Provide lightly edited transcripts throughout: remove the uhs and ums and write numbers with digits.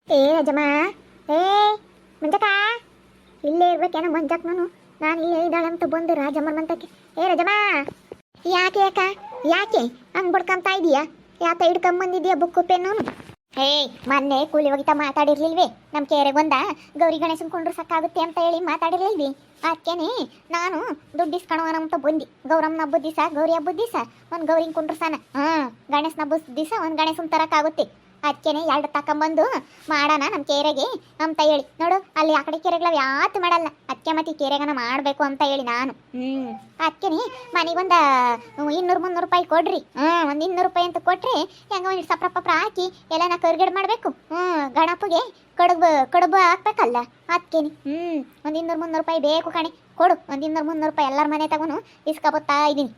ಏ ರಜಮ್ಮ, ಏ ಮಂಜಕ್ಕ, ಇಲ್ಲೇ ಇರ್ಬೇಕೇನ ಮಂಜಕ್ ನಾನು ಇಲ್ಲೇ ಇದ್ದಾಳೆ ಅಂತ ಬಂದು ರಾಜಮ್ಮನ ಮಂತಕ್ಕೆ. ಏ ರಜಮ್ಮ, ಯಾಕೆ ಯಾಕ ಯಾಕೆ ಹಂಗ್ ಬಡ್ಕೊಂತ ಇದೀಯಾ? ಯಾತ ಹಿಡ್ಕೊಂಬಂದಿದ್ಯಾ ಬುಕ್ಕು ಪೆನ್ನು? ಹೇ, ಮೊನ್ನೆ ಕೂಲಿ ಹೋಗಿತಾ ಮಾತಾಡಿರ್ಲಿಲ್ವೇ? ನಮ್ಮ ಕೆರೆಗೆ ಬಂದ ಗೌರಿ ಗಣೇಶನ್ ಕೊಂಡ್ರು ಸಾಕಾಗುತ್ತೆ ಅಂತ ಹೇಳಿ ಮಾತಾಡಿರ್ಲಿಲ್ವಿ? ಅದಕ್ಕೇನೆ ನಾನು ದುಡ್ಡು ಇಸ್ಕೊಳೋಣ ಅಂತ ಬಂದು ಗೌರಮ್ಮನ ಹಬ್ಬದ ದಿವಸ, ಗೌರಿ ಹಬ್ಬದ ದಿವಸ ಒಂದು ಗೌರಿನ ಕೊಂಡ್ರು ಸಾನ, ಗಣೇಶನ ಹಬ್ಬದ ದಿವಸ ಒಂದು ಗಣೇಶನ್ ತರಕಾಗುತ್ತೆ. ಅದಕ್ಕೇನೆ ಎರಡು ತಕೊಂಬಂದು ಮಾಡೋಣ ನಮ್ಮ ಕೆರೆಗೆ ಅಂತ ಹೇಳಿ. ನೋಡು, ಅಲ್ಲಿ ಆ ಕಡೆ ಕೆರೆಗಳ ಯಾತು ಮಾಡಲ್ಲ, ಅದಕ್ಕೆ ಮತ್ತೆ ಈ ಕೆರೆಗನ ಮಾಡಬೇಕು ಅಂತ ಹೇಳಿ ನಾನು. ಅದಕ್ಕೇನೆ ಮನೆಗೊಂದು 200-300 ರೂಪಾಯಿ ಕೊಡ್ರಿ. ಒಂದು 200 ರೂಪಾಯಿ ಅಂತ ಕೊಟ್ರೆ ಹೆಂಗ ಒಂದು ಸಪ್ರಪ್ಪ ಹಾಕಿ ಎಲ್ಲ ಕರ್ಗಡೆ ಮಾಡಬೇಕು. ಗಣಪಗೆ ಕಡುಬು ಹಾಕ್ಬೇಕಲ್ಲ, ಅದಕ್ಕೇನೆ ಒಂದು 200-300 ರೂಪಾಯಿ ಬೇಕು ಕಣೆ. ಕೊಡು, ಒಂದು 200-300 ರೂಪಾಯಿ ಎಲ್ಲರ ಮನೆ ತಗೊಂಡು ಇಸ್ಕೊಬತ್ತಾ ಇದ್ದೀನಿ.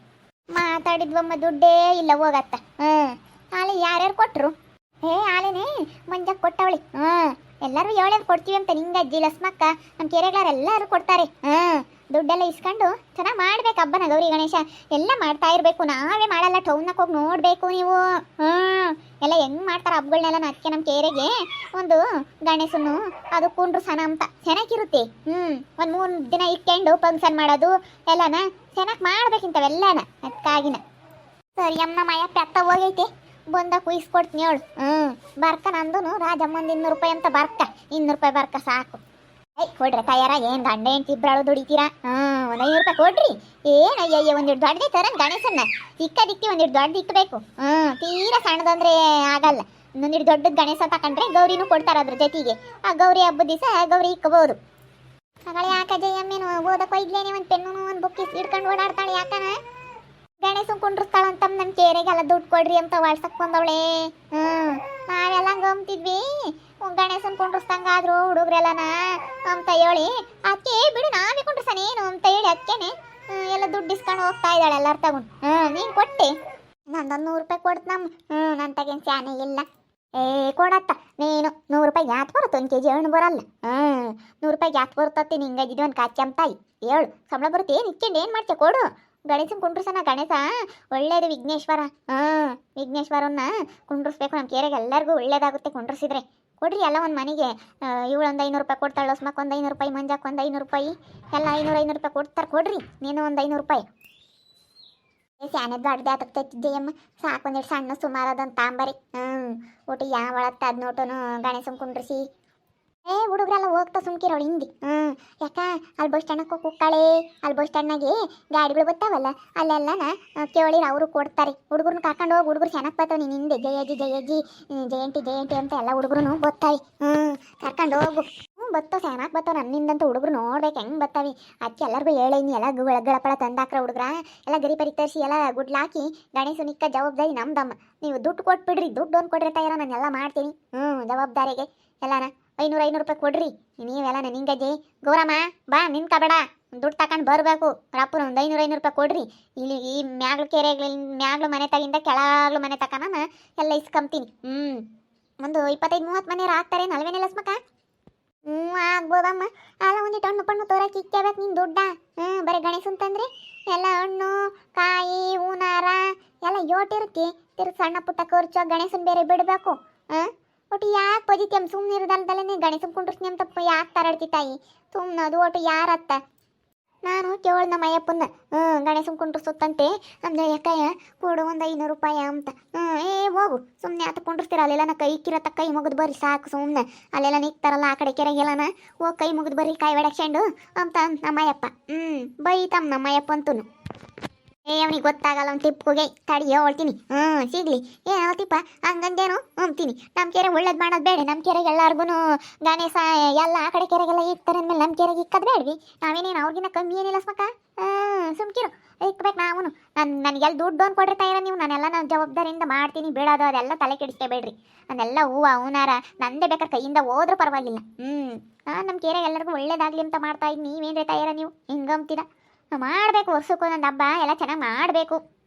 ಮಾತಾಡಿದ್ವಮ್ಮ, ದುಡ್ಡೇ ಇಲ್ಲ ಹೋಗತ್ತ. ಅಲ್ಲಿ ಯಾರ್ಯಾರು ಕೊಟ್ಟರು? ಆಲೇನೆ ಮಂಜಕ್ಕೆ ಕೊಟ್ಟವಳಿ. ಎಲ್ಲರೂ ಏಳೇದು ಕೊಡ್ತೀವಿ ಅಂತ ನಿಂಗೆ ಅಜ್ಜಿ ಲಸ್ಮಕ್ಕ ನಮ್ಮ ಕೆರೆಗಳರೆಲ್ಲರೂ ಕೊಡ್ತಾರೆ. ದುಡ್ಡೆಲ್ಲ ಇಸ್ಕೊಂಡು ಚೆನ್ನಾಗಿ ಮಾಡ್ಬೇಕು ಹಬ್ಬನ ಗೌರಿ ಗಣೇಶ ಎಲ್ಲ ಮಾಡ್ತಾ ಇರಬೇಕು. ನಾವೇ ಮಾಡಲ್ಲ, ಟೌನ್ನಕ್ಕೆ ಹೋಗಿ ನೋಡಬೇಕು ನೀವು. ಎಲ್ಲ ಹೆಂಗೆ ಮಾಡ್ತಾರೆ ಹಬ್ಬಗಳನ್ನೆಲ್ಲ. ಅದಕ್ಕೆ ನಮ್ಮ ಕೆರೆಗೆ ಒಂದು ಗಣೇಶನು ಅದು ಕುಂಡ್ರು ಸನ ಅಂತ ಚೆನ್ನಾಗಿರುತ್ತೆ. ಒಂದು 3 ದಿನ ಇಟ್ಕೊಂಡು ಫಂಕ್ಷನ್ ಮಾಡೋದು ಎಲ್ಲನ ಚೆನ್ನಾಗಿ ಮಾಡ್ಬೇಕಿಂತವೆಲ್ಲನ. ಅದಕ್ಕಾಗಿನ ಸರಿ ಅಮ್ಮ ಮಯ ಪೆತ್ತ ಹೋಗೈತೆ, ಬಂದ ಕುಯಿಸ್ಕೊಡ್ತೀನಿ ಹೇಳು. ಬರ್ಕ ನಂದು ರಾಜಮ್ಮಂದು 200 ರೂಪಾಯಿ ಅಂತ ಬರ್ಕ. 200 ರೂಪಾಯಿ ಬರ್ಕ ಸಾಕು. ಕೊಡ್ರಿ ತಯಾರ. ಏನು ಗಂಡ ಹೆಂಡ್ತಿ ಇಬ್ಬರಾಳು ದುಡಿತೀರಾ? ಒಂದು 500 ರೂಪಾಯಿ ಕೊಡ್ರಿ. ಏನಯ್ಯ, ಒಂದಿಟ್ಟು ದೊಡ್ಡದೇ ತರ ಗಣೇಶನ್ನ ಇಕ್ಕದಿಕ್ಕಿ ಒಂದಿಟ್ಟು ದೊಡ್ಡದು ಇಕ್ಕಬೇಕು. ತೀರಾ ಸಣ್ಣದಂದ್ರೆ ಆಗಲ್ಲ. ಒಂದಿಟ್ಟು ದೊಡ್ಡದ ಗಣೇಶ ತಕೊಂಡ್ರೆ ಗೌರಿನೂ ಕೊಡ್ತಾರೆ ಅದ್ರ ಜೊತೆಗೆ. ಆ ಗೌರಿ ಹಬ್ಬದ ದಿವಸ ಗೌರಿ ಇಕ್ಕಬಹುದು. ಮಗಳೇ ಯಾಕ ಜಯಮ್ಮೇನು ಓದಕ್ಕೆ ಒಯ್ದ್ಲೇನೆ ಒಂದು ಪೆನ್ನು ಒಂದು ಬುಕ್ ಇಟ್ಕೊಂಡು ಓಡಾಡ್ತಾಳೆ? ಯಾಕನ ಗಣೇಶನ್ ಕುಂಡ್ರಸ್ತಾಳಂತ ನನ್ನ ಕೆರೆಗೆಲ್ಲ ದುಡ್ಡು ಕೊಡ್ರಿ ಅಂತ ವಾಟ್ಸಪ್ ಬಂದವಳೆ. ನಾವೆಲ್ಲ ಗಮ್ತಿದ್ವಿ, ಗಣೇಶನ್ ಕುಂಡ್ರಸ್ದಂಗಾದ್ರು ಹುಡುಗ್ರೆಲ್ಲನ ಅಂತ ಹೇಳಿ. ಅದಕ್ಕೆ ಬಿಡು ನಾವೇ ಕುಂಡ್ರಸನೇನು ಅಂತ ಹೇಳಿ ಅದಕ್ಕೇನೆ ಎಲ್ಲ ದುಡ್ಡು ಇಸ್ಕೊಂಡು ಹೋಗ್ತಾ ಇದ್ದಾಳೆ ಎಲ್ಲರೂ ತಗೊಂಡು. ನೀನು ಕೊಟ್ಟೆ? ನಂದೊಂದು 100 ರೂಪಾಯಿ ಕೊಡ್ತನಮ್ಮ. ನನ್ನ ತಗೇನು ಸ್ಯಾನೆ ಇಲ್ಲ. ಕೊಡತ್ತ ನೀನು 100 ರೂಪಾಯಿ ಯಾತ್ ಬರುತ್ತೆ? 1 kg ಹಣ್ಣು ಬರಲ್ಲ. 100 ರೂಪಾಯಿ ಯಾತ್ ಬರುತ್ತತ್ತಿ ನಿಂಗೆ ಇದು ಒಂದು ಕಾಚಂತಾಯಿ ಹೇಳು. ಸಂಬಳ ಬರುತ್ತೆ, ಏನು ಇಕ್ಕೊಂಡು ಏನು ಮಾಡ್ತೀಯ? ಕೊಡು. ಗಣೇಶನ್ ಕುಂಡ್ರಸನ. ಗಣೇಶ ಒಳ್ಳೇದು, ವಿಘ್ನೇಶ್ವರ. ವಿಘ್ನೇಶ್ವರನ್ನ ಕುಂಡ್ರಿಸ್ಬೇಕು ನಮ್ಮ ಕೆರೆಗೆ. ಎಲ್ಲರಿಗೂ ಒಳ್ಳೇದಾಗುತ್ತೆ ಕುಂಡ್ರಿಸಿದ್ರೆ. ಕೊಡ್ರಿ ಎಲ್ಲ ಒಂದು ಮನೆಗೆ. ಇವಳೊಂದು 500 ರೂಪಾಯಿ ಕೊಡ್ತಾಳೆ, ಹೊಸ್ಮಕ್ಕೆ ಒಂದು 500 ರೂಪಾಯಿ, ಮಂಜಕ್ಕೆ ಒಂದು 500 ರೂಪಾಯಿ, ಎಲ್ಲ 500 ರೂಪಾಯಿ ಕೊಡ್ತಾರೆ. ಕೊಡ್ರಿ ನೀನು ಒಂದು 500 ರೂಪಾಯಿ. ಸ್ಯಾನೆ ದೊಡ್ಡದೇ ಆಗ್ತೈತಿದ್ದೆಯಮ್ಮ, ಸಾಕು. ಒಂದಿಟ್ಟು ಸಣ್ಣ ಸುಮಾರು ಅದಂತ ತಾಂಬರಿ. ಒಟ್ಟು ಯಾವ ಒಳತ್ತ ಅದ್ ನೋಟನು ಗಣೇಶನ್ ಕುಂಡ್ರಿಸಿ. ಹುಡುಗರೆಲ್ಲ ಹೋಗ್ತಾ ಸುಮ್ಕಿರೋಳು ಹಿಂದಿ. ಯಾಕ ಅಲ್ಲಿ ಬಸ್ ಸ್ಟ್ಯಾಂಡಕ್ಕೆ ಹೋಗಿ ಕೂಗ್ತಾಳೆ. ಅಲ್ಲಿ ಬಸ್ ಸ್ಟ್ಯಾಂಡ್ನಾಗೆ ಗಾಡಿಗಳು ಬರ್ತಾವಲ್ಲ, ಅಲ್ಲೆಲ್ಲನ ಕೇಳಿರ ಅವರು ಕೊಡ್ತಾರೆ. ಹುಡುಗರನ್ನ ಕರ್ಕೊಂಡು ಹೋಗಿ. ಹುಡುಗರು ಚೆನ್ನಾಗಿ ಬರ್ತಾವೆ. ನೀನು ಹಿಂದೆ ಜಯಜ್ಜಿ ಜಯಜ್ಜಿ ಜಯಂತಿ ಅಂತ ಎಲ್ಲ ಹುಡುಗರು ಬರ್ತಾವೆ. ಕರ್ಕೊಂಡು ಹೋಗು. ಬತ್ತೋ ಚೆನ್ನಾಗಿ ಬರ್ತಾವೆ. ನನ್ನಿಂದಂತೂ ಹುಡುಗರು ನೋಡ್ಬೇಕು ಹೆಂಗೆ ಬರ್ತಾವೆ. ಅದಕ್ಕೆ ಎಲ್ಲರಿಗೂ ಹೇಳೇನಿ, ಎಲ್ಲ ಗಳಪಳ ತಂದಾಕ್ರ ಹುಡುಗ್ರ ಎಲ್ಲ ಗರಿ ಪರಿ ತರಿಸಿ ಎಲ್ಲ ಗುಡ್ಲಾಕಿ ಗಣೇಶ ನಿಕ್ಕ ಜವಾಬ್ದಾರಿ ನಮ್ದಮ್ಮ. ನೀವು ದುಡ್ಡು ಕೊಟ್ಬಿಡ್ರಿ, ದುಡ್ಡು ಒಂದು ಕೊಡ್ರಿ ತಯಾರ, ನಾನು ಎಲ್ಲ ಮಾಡ್ತೀನಿ. ಜವಾಬ್ದಾರಿಗೆ ಎಲ್ಲನ 500 ರೂಪಾಯಿ ಕೊಡ್ರಿ ನೀವೆಲ್ಲ. ನಿಂಗಜ್ಜಿ ಗೌರಮ್ಮ ಬಾ, ನಿನ್ಕಬೇಡ, ದುಡ್ಡು ತಗೊಂಡು ಬರಬೇಕು. ರಪ್ಪನ ಒಂದು 500 ರೂಪಾಯಿ ಕೊಡ್ರಿ. ಇಲ್ಲಿ ಈ ಮ್ಯಾಗ್ಲು ಕೆರೆಗಳ ಮ್ಯಾಗ್ಲು ಮನೆ ತಗಿಂದ ಕೆಳಗ್ಲು ಮನೆ ತಕ ನಾನು ಎಲ್ಲ ಇಸ್ಕೊಂತೀನಿ. ಒಂದು 25-30 ಮನೆಯವ್ರು ಆಗ್ತಾರೆ. ನಲ್ವೇನೆ ಲಸ್ಮಕ್ಕ? ಆಗ್ಬೋದಮ್ಮ. ಅಲ್ಲ ಒಂದಿಟ್ಟು ಹಣ್ಣು ಪಣ್ಣು ತೋರಕ್ಕೆ ಇಕ್ಕಬೇಕು ನೀನು ದುಡ್ಡ. ಬರೀ ಗಣೇಶನ್ ತಂದ್ರೆ ಎಲ್ಲ ಹಣ್ಣು ಕಾಯಿ ಹೂನಾರ ಎಲ್ಲ ಯೋಟಿರ್ತಿ. ತಿರ್ಗಿ ಸಣ್ಣ ಪುಟ್ಟ ಖರ್ಚು ಗಣೇಶನ್ ಬೇರೆ ಬಿಡಬೇಕು. ಒಟ್ಟು ಯಾಕೆ ಪಜಿತ್ಯಮ್ ಸುಮ್ಮನೆ ಇರೋದಲ್ದಲ್ಲೇ ಗಣೇಶನ್ ಕುಂಡ್ರಸ್ನಿ ಅಂತ ಯಾಕೆ ತರಾಡ್ತಿ ತಾಯಿ? ಸುಮ್ಮನೆ ಅದು ಒಟ್ಟು ಯಾರತ್ತ ನಾನು ಕೇಳ ನಮ್ಮ ಅಯ್ಯಪ್ಪನ ಗಣೇಶನ್ ಕುಂಡ್ರಸುತ್ತಂತೆ ನಮ್ಮ ಯಾಕಯ್ಯ ಕೊಡು ಒಂದು 500 ರೂಪಾಯಿ ಅಂತ. ಹೋಗು ಸುಮ್ಮನೆ ಆತ ಕುಂಡ್ರಸ್ತೀರ. ಅಲ್ಲೆಲ್ಲ ನಾ ಕೈ ಕಿರತ್ತ ಕೈ ಮುಗಿದು ಬರ್ರಿ ಸಾಕು. ಸುಮ್ಮನೆ ಅಲ್ಲೆಲ್ಲ ನಿಕ್ತಾರಲ್ಲ ಆ ಕಡೆ ಕೆರೆಗೆಲ್ಲನ ಹೋಗಿ ಕೈ ಮುಗಿದು ಬರ್ರಿ ಕಾಯಿ ಒಡಕ್ಸಂಡು ಅಂತ ನಮ್ಮಯ್ಯಪ್ಪ. ಬೈತಮ್ಮ ನಮ್ಮಯ್ಯಪ್ಪ ಅಂತೂ. ಅವನಿಗೆ ಗೊತ್ತಾಗಲ್ಲ. ಅವ್ನು ಟಿಪ್ಪಿಗೆ ತಡಿ ಹೇಳ್ತೀನಿ. ಸಿಗ್ಲಿ ಏನವತ್ತಿಪ್ಪ ಹಂಗಂದೇನು ಅಂತೀನಿ. ನಮ್ಮ ಕೆರೆ ಒಳ್ಳೇದು ಮಾಡೋದು ಬೇಡ. ನಮ್ಮ ಕೆರೆಗೆ ಎಲ್ಲಾರ್ಗು ಗಣೇಶ ಎಲ್ಲ ಆ ಕಡೆ ಕೆರೆಗೆಲ್ಲ ಇಕ್ತಾರೆ ಅಂದಮೇಲೆ ನಮ್ಮ ಕೆರೆಗೆ ಇಕ್ಕದು ಬೇಡ್ವಿ. ನಾವೇನೇನು ಅವ್ರಿಗಿನ್ನ ಕಮ್ಮಿ ಏನಿಲ್ಲ ಸ್ಮಕ್ಕ. ಸುಮ್ಕಿರು, ಇಕ್ಬೇಕು ನಾವು. ನನಗೆಲ್ಲ ದುಡ್ಡು ಒಂದು ಕೊಡ್ರಿ ತಯಾರ ನೀವು. ನಾನೆಲ್ಲ ನಾನು ಜವಾಬ್ದಾರಿಯಿಂದ ಮಾಡ್ತೀನಿ. ಬಿಡೋದು ಅದೆಲ್ಲ ತಲೆ ಕೆಡಿಸ್ಕೋಬೇಡ್ರಿ. ನಾನೆಲ್ಲ ಹೂವು ಹೂನಾರ ನಂದೇ ಬೇಕಾದ್ರೆ ಕೈಯಿಂದ ಹೋದ್ರೂ ಪರವಾಗಿಲ್ಲ. ನಾನು ನಮ್ಮ ಕೆರೆಗೆ ಎಲ್ಲರಿಗೂ ಒಳ್ಳೇದಾಗಲಿ ಅಂತ ಮಾಡ್ತಾ ಇದ್ದೀನಿ. ನೀವೇನ್ರಿ ತಯಾರ ನೀವು ಹಿಂಗಂತೀರ? ಮಾಡಬೇಕು. ವರ್ಷಕ್ಕೂ ಒಂದೊಂದು ಹಬ್ಬ ಎಲ್ಲ ಚೆನ್ನಾಗಿ ಮಾಡಬೇಕು.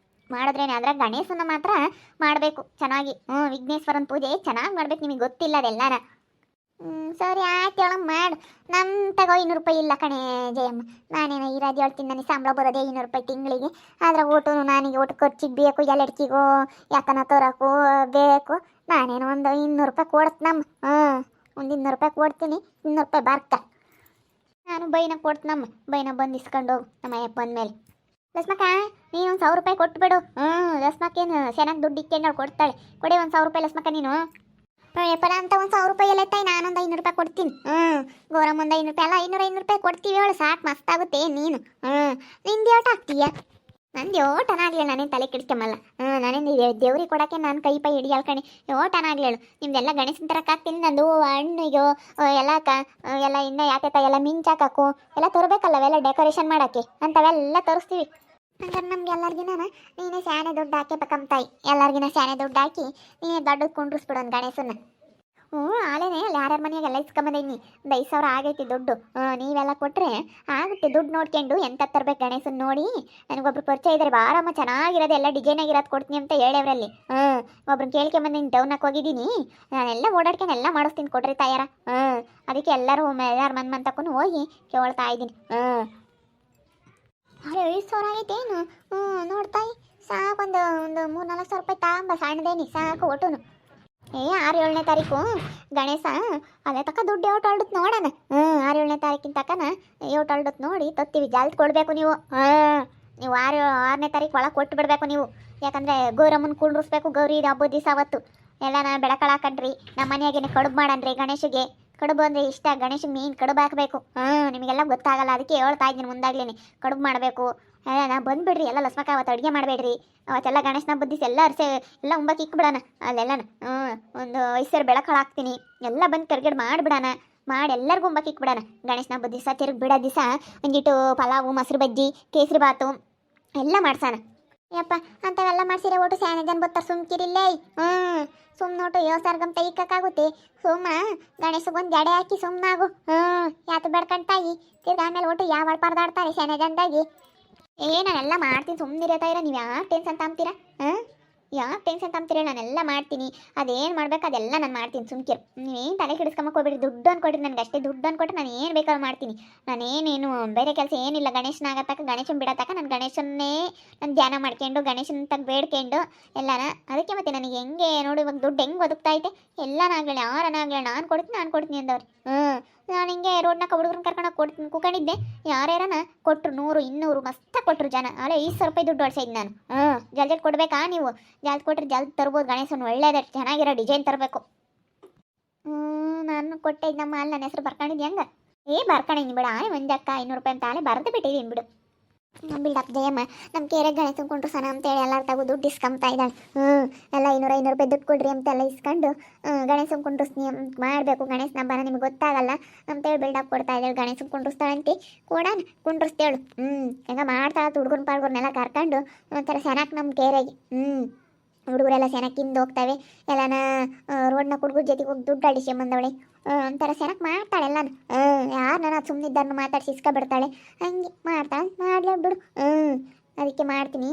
ಮಾಡಿದ್ರೇನೆ ಅದ್ರಾಗ ಗಣೇಶನ ಮಾತ್ರ ಮಾಡಬೇಕು ಚೆನ್ನಾಗಿ. ವಿಘ್ನೇಶ್ವರನ ಪೂಜೆ ಚೆನ್ನಾಗಿ ಮಾಡ್ಬೇಕು. ನಿಮಗೆ ಗೊತ್ತಿಲ್ಲ ಅದೆಲ್ಲನ. ಸರಿ ಆಯ್ತು ಹೇಳಮ್ಮ ಮಾಡು. ನಮ್ಮ ತಗೋ 200 ರೂಪಾಯಿ ಇಲ್ಲ ಕಣೆ ಜಯಮ್ಮ. ನಾನೇನೋ ಇರೋದು ಹೇಳ್ತೀನಿ. ನನಗೆ ಸಂಬಳ ಬರೋದೇ 200 ರೂಪಾಯಿ ತಿಂಗಳಿಗೆ. ಆದರೆ ಊಟ ನನಗೆ ಊಟ ಖರ್ಚಿಗೆ ಬೇಕು, ಎಲ್ಲಡ್ಕಿಗೂ ಯಾಕನ ತೋರಕ್ಕೂ ಬೇಕು. ನಾನೇನೋ ಒಂದು 200 ರೂಪಾಯಿ ಕೊಡ್ತೀನಮ್ಮ. ಒಂದು 200 ರೂಪಾಯಿ ಕೊಡ್ತೀನಿ, 200 ರೂಪಾಯಿ ಬರ್ಕ. ನಾನು ಬೈನ ಕೊಡ್ತೀನಮ್ಮ, ಬೈನ ಬಂದು ಇಸ್ಕೊಂಡು ಹೋಗು ನಮ್ಮ ಅಯ್ಯಪ್ಪ ಬಂದಮೇಲೆ. ಲಸ್ಮಕ್ಕ ನೀನು ಒಂದು 1000 ರೂಪಾಯಿ ಕೊಟ್ಬಿಡು. ಲಸ್ಮಕ್ಕೇನು ಚೆನ್ನಾಗಿ ದುಡ್ಡು ಇಕ್ಕೊಂಡು ಅವ್ಳು ಕೊಡ್ತಾಳೆ. ಕೊಡಿ ಒಂದು 1000 ರೂಪಾಯಿ ಲಸ್ಮಕ್ಕ ನೀನು. ಪರ ಅಂತ ಒಂದು 1000 ರೂಪಾಯಿ ಎಲ್ಲ ತಾಯಿ, ನಾನೊಂದು 500 ರೂಪಾಯಿ ಕೊಡ್ತೀನಿ. ಗೌರಮ್ಮ ಒಂದು 500 ರೂಪಾಯಿ ಅಲ್ಲ, 500 ರೂಪಾಯಿ ಕೊಡ್ತೀವಿ ಅವಳು, ಸಾಕು ಮಸ್ತಾಗುತ್ತೆ ನೀನು. ನಿಂದು ಓಟ್ ಹಾಕ್ತೀಯ? ನಂದು ಓಟನಾಗ್ಲಿ, ನಾನೇನು ತಲೆ ಕೆಡಿಸ್ಕೊಂಬಲ್ಲ. ನಾನೇನು ದೇವ್ರಿಗೆ ಕೊಡೋಕ್ಕೆ ನಾನು ಕೈ ಪೈ ಹಿಡಿಯಲ್ ಕಣೆ, ಓಟನಾಗ್ಲಿ ಹೇಳು. ನಿಮ್ದೆಲ್ಲ ಗಣೇಶನ ಥರ ಹಾಕ್ತೀನಿ, ನಂದು ಹಣ್ಣಿಗೆ ಎಲ್ಲ ಎಲ್ಲ ಇನ್ನೂ ಯಾಕೆ ಎಲ್ಲ ಮಿಂಚಾಕು ಎಲ್ಲ ತರಬೇಕಲ್ಲ, ಅವೆಲ್ಲ ಡೆಕೋರೇಷನ್ ಮಾಡೋಕ್ಕೆ ಅಂಥವೆಲ್ಲ ತರಿಸ್ತೀವಿ. ಹಂಗಾರೆ ನಮ್ಗೆ ಎಲ್ಲರಿಗಿನ ನೀನೇ ಸ್ಯಾನೆ ದುಡ್ಡು ಹಾಕಿ ಬೇಕಂತಾಯಿ, ಎಲ್ಲರಿಗಿನ ಸ್ಯಾನೆ ದುಡ್ಡು ಹಾಕಿ ನೀನೇ ದೊಡ್ಡದು ಕುಂಡ್ರಿಸ್ಬಿಡು ಒಂದು ಗಣೇಶನ. ಆಲೇನೆ ಅಲ್ಲಿ ಯಾರ್ಯಾರ ಮನೆಯಾಗೆಲ್ಲ ಇಸ್ಕೊಂಬಂದೀನಿ, ಒಂದು 5000 ಆಗೈತಿ ದುಡ್ಡು. ನೀವೆಲ್ಲ ಕೊಟ್ಟರೆ ಆಗುತ್ತೆ ದುಡ್ಡು ನೋಡ್ಕೊಂಡು ಎಂತ ತರ್ಬೇಕು ಗಣೇಶನ ನೋಡಿ. ನನಗೊಬ್ರು ಪರಿಚಯ ಇದ್ದಾರೆ, ಬಾರಮ್ಮ ಚೆನ್ನಾಗಿರೋದು ಎಲ್ಲ ಡಿಸೈನಾಗಿರೋದು ಕೊಡ್ತೀನಿ ಅಂತ ಹೇಳವ್ರಲ್ಲಿ. ಒಬ್ರನ್ನ ಕೇಳ್ಕೊಂಬಂದಿನಿ, ಟೌನಕ್ಕೆ ಹೋಗಿದ್ದೀನಿ, ನಾನೆಲ್ಲ ಓಡಾಡ್ಕೊಂಡು ಎಲ್ಲ ಮಾಡಿಸ್ತೀನಿ ಕೊಡ್ರಿ ತಾಯಾರ. ಅದಕ್ಕೆ ಎಲ್ಲರೂ ಮನ್ ತಕೊಂಡು ಹೋಗಿ ಕೇಳ್ತಾ ಇದ್ದೀನಿ. ಅರೆ 5000 ಆಗೈತೇನು? ನೋಡ್ತಾಯಿ ಸಾಕೊಂದು 3-4 ರೂಪಾಯಿ ತಾಂಬ ಸಣ್ಣದೇನಿ ಸಾಕು ಒಟ್ಟುನು. 6-7ನೇ ತಾರೀಕು ಗಣೇಶ ಅದೇ ತಕ್ಕ ದುಡ್ಡು ಯಾವತ್ತು ಹೊಲ್ಡುತ್ತೆ ನೋಡೋಣ. 6-7ನೇ ತಾರೀಕಿನ ತಕ್ಕನ ಯಾವತ್ತು ಹೊಲ್ಡುತ್ತೆ ನೋಡಿ ತತ್ತೀವಿ. ಜಲ್ದಿ ಕೊಡಬೇಕು ನೀವು. ನೀವು 6ನೇ ತಾರೀಕು ಒಳಗೆ ಕೊಟ್ಟು ಬಿಡಬೇಕು ನೀವು. ಯಾಕಂದರೆ ಗೌರಮ್ಮನ ಕುಂಡ್ರಿಸ್ಬೇಕು, ಗೌರಿ ಹಬ್ಬದ ದಿವಸ ಅವತ್ತು ಎಲ್ಲ ನಾನು ಬೆಳಕಳ ಹಾಕಣ್ರಿ. ನಮ್ಮ ಮನೆಯಾಗೇನೆ ಕಡುಬು ಮಾಡಣ್ರಿ ಗಣೇಶಗೆ. ಕಡುಬು ಅಂದರೆ ಇಷ್ಟ, ಗಣೇಶ ಮೀನು ಕಡುಬು ಹಾಕಬೇಕು. ನಿಮಗೆಲ್ಲ ಗೊತ್ತಾಗಲ್ಲ, ಅದಕ್ಕೆ ಹೇಳ್ತಾ ಇದ್ದೀನಿ ಮುಂದಾಗ್ಲೇ ಕಡುಬು ಮಾಡಬೇಕು. ನಾ ಬಂದುಬಿಡ್ರಿ ಎಲ್ಲ ಲಸ್ಮಕ್ಕ, ಅವತ್ತು ಅಡುಗೆ ಮಾಡಬೇಡ್ರಿ. ಅವತ್ತೆಲ್ಲ ಗಣೇಶನ ಬುದ್ಧಿಸಿ ಎಲ್ಲ ಎಲ್ಲ ಉಂಬಕ್ಕೆ ಇಕ್ಬಿಡೋಣ ಅಲ್ಲೆಲ್ಲನ. ಒಂದು 5 ಸೇರು ಬೆಳಕಳ ಹಾಕ್ತೀನಿ, ಎಲ್ಲ ಬಂದು ಕರ್ಗಡೆ ಮಾಡಿಬಿಡೋಣ. ಮಾಡಿ ಎಲ್ಲರಿಗೂ ಉಂಬಕ್ಕೆ ಇಕ್ಬಿಡೋಣ. ಗಣೇಶನ ಹಬ್ಬದ ದಿವಸ ತಿರುಗಿ ಬಿಡೋ ದಿವಸ ಒಂದಿಟ್ಟು ಪಲಾವು, ಮೊಸರು ಬಜ್ಜಿ, ಕೇಸರಿ ಬಾತು ಎಲ್ಲ ಮಾಡ್ಸೋಣ. ಯಪ್ಪ ಅಂಥವೆಲ್ಲ ಮಾಡ್ಸಿರ ಒಟ್ಟು ಸ್ಯಾನೆ ಜನ ಬರ್ತಾರೆ, ಸುಮ್ಕಿರಿಲ್ಲೇ. ಸುಮ್ಮನೋಟು 5000 ಗಂತ ಇಕ್ಕಾಗುತ್ತೆ. ಸುಮ್ಮ ಗಣೇಶಗೊಂದು ಜಡೆ ಹಾಕಿ ಸುಮ್ಮನಾಗು. ಯಾತು ಬೇಡ್ಕಂತಾಯಿ ತಿರ್ಗಿ ಆಮೇಲೆ ಒಟ್ಟು ಯಾವ ಪರದಾಡ್ತಾರೆ ಸ್ಯಾನೆ ಜನದಾಗಿ. ನಾನೆಲ್ಲ ಮಾಡ್ತೀನಿ, ಸುಮ್ಮನಿರತಾ ಇರ. ನೀವು ಯಾಕೆ ಟೆನ್ಷನ್ ತಾಂಬ್ತೀರಾ? ಯಾಕೆ ಟೆನ್ಷನ್ ತಾಂಬ್ತೀರ? ನಾನೆಲ್ಲ ಮಾಡ್ತೀನಿ, ಅದೇನು ಮಾಡ್ಬೇಕು ಅದೆಲ್ಲ ನಾನು ಮಾಡ್ತೀನಿ. ಸುಮ್ಕಿರು, ನೀವೇನು ತಲೆ ಕೆಡಿಸ್ಕೊಂಬಕ್ಕೆ ಹೋಗ್ಬಿಡ್ರಿ. ದುಡ್ಡು ಅನ್ಕೊಡ್ರಿ ನನಗೆ, ಅಷ್ಟೇ ದುಡ್ಡು ಅನ್ಕೊಟ್ರೆ ನಾನು ಏನು ಬೇಕಾದ್ರೂ ಮಾಡ್ತೀನಿ. ನಾನೇನೇನು ಬೇರೆ ಕೆಲಸ ಏನಿಲ್ಲ. ಗಣೇಶನ ಆಗತ್ತಕ್ಕ, ಗಣೇಶನ ಬಿಡತ್ತಕ್ಕ, ನಾನು ಗಣೇಶನ್ನೇ ನಾನು ಧ್ಯಾನ ಮಾಡ್ಕೊಂಡು ಗಣೇಶನ ತಗ ಬೇಡ್ಕೊಂಡು ಎಲ್ಲನ. ಅದಕ್ಕೆ ಮತ್ತೆ ನನಗೆ ಹೆಂಗೆ ನೋಡು ಇವಾಗ ದುಡ್ಡು ಹೆಂಗೆ ಬದುಕ್ತಾ ಐತೆ. ಎಲ್ಲನಾಗಲಿ ಯಾರನಾಗಲಿ ನಾನು ಕೊಡ್ತೀನಿ ಅಂದವ್ರು. ನಾನು ಹಿಂಗೆ ರೋಡ್ನಾಗ ಹುಡುಗರನ್ನ ಕರ್ಕೊಂಡೋಗಿ ಕೊಡ್ತೀನಿ ಕೂಕೊಂಡಿದ್ದೆ. ಯಾರ್ಯಾರನ ಕೊಟ್ಟರು 100-200 ಮಸ್ತಾಗಿ ಕೊಟ್ಟರು ಜನ. ಅಲ್ಲೇ 5000 ರೂಪಾಯಿ ದುಡ್ಡು ಹೊಡ್ಸಿದ್ದು ನಾನು. ಜಲ್ದಿ ಕೊಡಬೇಕಾ ನೀವು? ಜಲ್ದಿ ಕೊಟ್ಟರೆ ಜಲ್ದಿ ತರ್ಬೋದು. ಗಣೇಶನ ಒಳ್ಳೇದೇ ಚೆನ್ನಾಗಿರೋ ಡಿಸೈನ್ ತರಬೇಕು. ನಾನು ಕೊಟ್ಟೆ ನಮ್ಮ ಅಲ್ಲಿ ನನ್ನ ಹೆಸರು ಬರ್ಕೊಂಡಿದ್ದೆ ಹೆಂಗೆ? ಬರ್ಕೊಂಡಿದ್ದೀನಿ ಬಿಡ. ಒಂದಕ್ಕ 500 ರೂಪಾಯಿ ಅಂತ ಅಲ್ಲೇ ಬರೆದು ಬಿಟ್ಟಿದ್ದೀನಿ ಬಿಡು. ಬಿಲ್ಡಪ್ ಜಯಮ್ಮ ನಮ್ಮ ಕೇರೆ ಗಣೇಶನ್ ಕೊಂಡ್ರು ಸನ ಅಂತೇಳಿ ಎಲ್ಲರೂ ತಗೋ ದುಡ್ಡು ಇಸ್ಕೊಂಬ್ತಾ ಇದ್ದಾಳೆ. ಎಲ್ಲ 500 ರೂಪಾಯಿ ದುಡ್ಡು ಕೊಡ್ರಿ ಅಂತೆಲ್ಲ ಇಸ್ಕೊಂಡು ಗಣೇಶನ್ ಕುಂಡ್ರಿಸ್ನಿ ಮಾಡಬೇಕು. ಗಣೇಶನ ಹಬ್ಬನ ನಿಮ್ಗೆ ಗೊತ್ತಾಗಲ್ಲ ಅಂತೇಳಿ ಬಿಲ್ಡಪ್ ಕೊಡ್ತಾ ಇದ್ದಾಳೆ. ಗಣೇಶನ್ ಕುಂಡ್ರಿಸ್ತಾಳಂತೆ ಕೊಡೋಣ, ಕುಂಡ್ರಿಸ್ತೇಳು. ಹೆಂಗ ಮಾಡ್ತಾಳ ಹುಡುಗನ ಪಾಳ್ಗೂರ್ನೆಲ್ಲ ಕರ್ಕೊಂಡು ಒಂಥರ ಸೆನಾಕ್ ನಮ್ಮ ಕೇರೆಗೆ. ಹುಡುಗರೆಲ್ಲ ಸೆನಕ್ಕಿಂದ ಹೋಗ್ತವೆ. ಎಲ್ಲನ ರೋಡ್ನ ಹುಡುಗರ ಜೊತೆಗೆ ಹೋಗಿ ದುಡ್ಡು ಅಡಿಸ್ಕೊಂಬಂದವಳೆ. ಒಂಥರ ಸೆನಕ್ ಮಾಡ್ತಾಳೆ ಎಲ್ಲಾನು. ಯಾರು ನಾನು ಸುಮ್ಮನಿದ್ದನ್ನು ಮಾತಾಡಿಸಿ ಇಸ್ಕೊಬಿಡ್ತಾಳೆ. ಹಂಗೆ ಮಾಡ್ತಾಳೆ, ಮಾಡಲೇ ಬಿಡು. ಅದಕ್ಕೆ ಮಾಡ್ತೀನಿ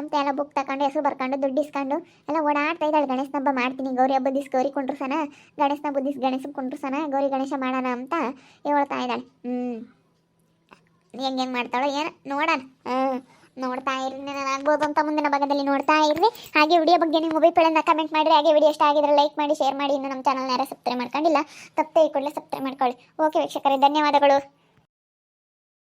ಅಂತ ಎಲ್ಲ ಬುಕ್ ತಗೊಂಡು ಹೆಸರು ಬರ್ಕೊಂಡು ದುಡ್ಡು ಇಸ್ಕೊಂಡು ಎಲ್ಲ ಓಡಾಡ್ತಾ ಇದ್ದಾಳೆ. ಗಣೇಶನ ಹಬ್ಬ ಮಾಡ್ತೀನಿ, ಗೌರಿ ಹಬ್ಬದ ದಿವ್ಸ ಗೌರಿ ಕುಂಡ್ರಸನ, ಗಣೇಶನ ಹಬ್ಬದ ದಿವ್ಸ ಗಣೇಶನ ಕುಂಡ್ರಸನ, ಗೌರಿ ಗಣೇಶ ಮಾಡೋಣ ಅಂತ ಹೇಳ್ತಾ ಇದ್ದಾಳೆ. ಹೆಂಗೆ ಮಾಡ್ತಾಳೋ ಏನೋ ನೋಡೋಣ. ನೋಡ್ತಾ ಇರ್ರಿ, ಆಗ್ಬೋದು ಅಂತ ಮುಂದಿನ ಭಾಗದಲ್ಲಿ ನೋಡ್ತಾ ಇರ್ರಿ. ಹಾಗೆ ವಿಡಿಯೋ ಬಗ್ಗೆ ನಿಮ್ಮ ಅಭಿಪ್ರಾಯನ ಕಮೆಂಟ್ ಮಾಡಿರಿ. ಹಾಗೆ ವಿಡಿಯೋ ಇಷ್ಟ ಆಗಿದ್ರೆ ಲೈಕ್ ಮಾಡಿ, ಶೇರ್ ಮಾಡಿ. ಇನ್ನು ನಮ್ಮ ಚಾನಲ್ನ ಯಾರು ಸಬ್ಸ್ಕ್ರೈಬ್ ಮಾಡ್ಕೊಂಡಿಲ್ಲ ತಪ್ಪೇ ಈ ಕೂಡಲೇ ಸಬ್ಸ್ಕ್ರೈಬ್ ಮಾಡ್ಕೊಳ್ಳಿ. ಓಕೆ ವೀಕ್ಷಕರೇ, ಧನ್ಯವಾದಗಳು.